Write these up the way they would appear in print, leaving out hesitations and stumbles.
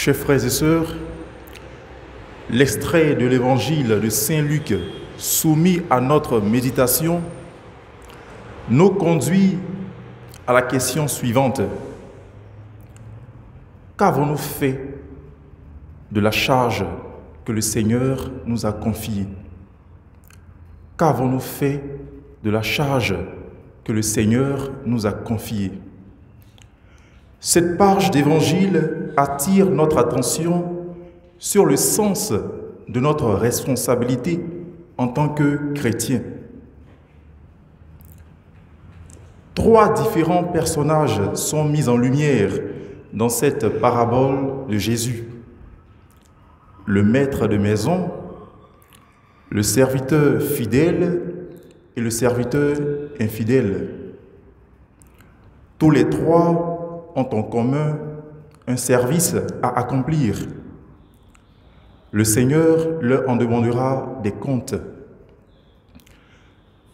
Chers frères et sœurs, l'extrait de l'évangile de Saint Luc soumis à notre méditation nous conduit à la question suivante. Qu'avons-nous fait de la charge que le Seigneur nous a confiée? Qu'avons-nous fait de la charge que le Seigneur nous a confiée? Cette page d'évangile attire notre attention sur le sens de notre responsabilité en tant que chrétiens. Trois différents personnages sont mis en lumière dans cette parabole de Jésus. Le maître de maison, le serviteur fidèle et le serviteur infidèle. Tous les trois ont en commun un service à accomplir. Le Seigneur leur en demandera des comptes.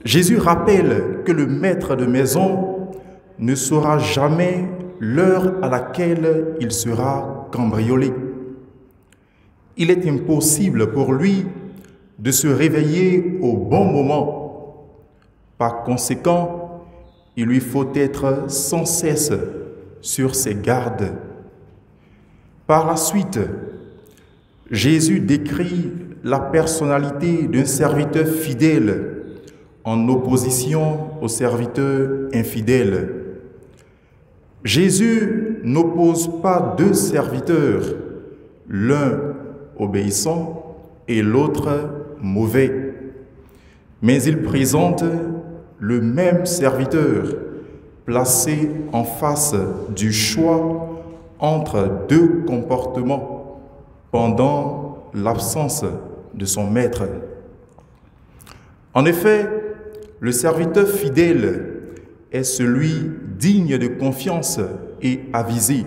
Jésus rappelle que le maître de maison ne saura jamais l'heure à laquelle il sera cambriolé. Il est impossible pour lui de se réveiller au bon moment. Par conséquent, il lui faut être sans cesse sur ses gardes. Par la suite, Jésus décrit la personnalité d'un serviteur fidèle en opposition au serviteur infidèle. Jésus n'oppose pas deux serviteurs, l'un obéissant et l'autre mauvais, mais il présente le même serviteur placé en face du choix entre deux comportements pendant l'absence de son maître. En effet, le serviteur fidèle est celui digne de confiance et avisé.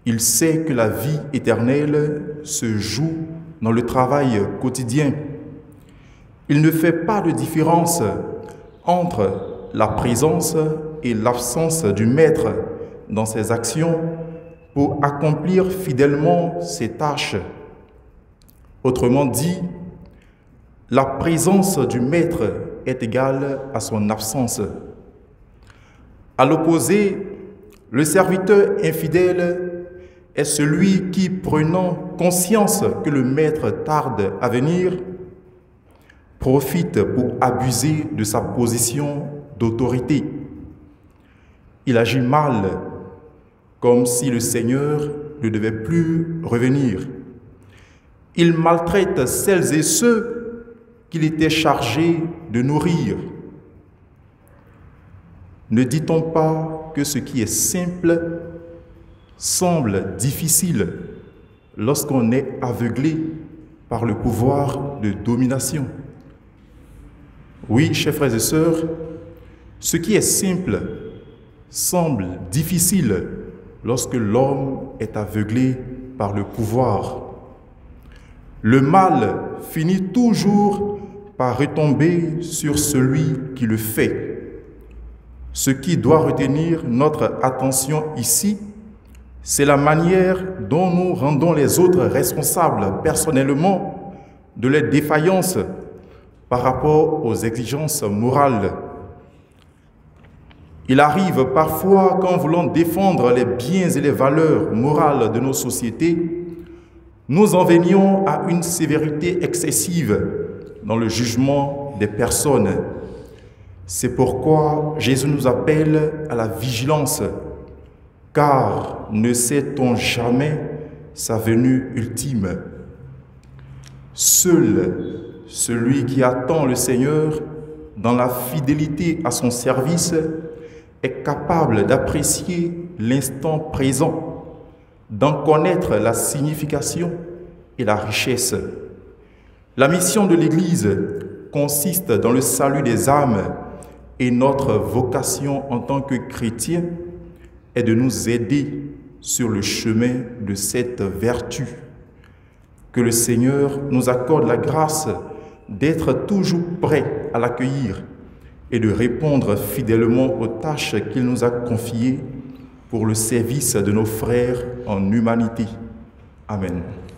Il sait que la vie éternelle se joue dans le travail quotidien. Il ne fait pas de différence entre la présence et l'absence du maître dans ses actions pour accomplir fidèlement ses tâches. Autrement dit, la présence du maître est égale à son absence. À l'opposé, le serviteur infidèle est celui qui, prenant conscience que le maître tarde à venir, profite pour abuser de sa position d'autorité. Il agit mal, comme si le Seigneur ne devait plus revenir. Il maltraite celles et ceux qu'il était chargé de nourrir. Ne dit-on pas que ce qui est simple semble difficile lorsqu'on est aveuglé par le pouvoir de domination? Oui, chers frères et sœurs, ce qui est simple semble difficile lorsque l'homme est aveuglé par le pouvoir. Le mal finit toujours par retomber sur celui qui le fait. Ce qui doit retenir notre attention ici, c'est la manière dont nous rendons les autres responsables personnellement de leurs défaillances par rapport aux exigences morales. Il arrive parfois qu'en voulant défendre les biens et les valeurs morales de nos sociétés, nous en venions à une sévérité excessive dans le jugement des personnes. C'est pourquoi Jésus nous appelle à la vigilance, car ne sait-on jamais sa venue ultime. Seul celui qui attend le Seigneur dans la fidélité à son service est capable d'apprécier l'instant présent, d'en connaître la signification et la richesse. La mission de l'Église consiste dans le salut des âmes et notre vocation en tant que chrétiens est de nous aider sur le chemin de cette vertu. Que le Seigneur nous accorde la grâce d'être toujours prêts à l'accueillir et de répondre fidèlement aux tâches qu'il nous a confiées pour le service de nos frères en humanité. Amen.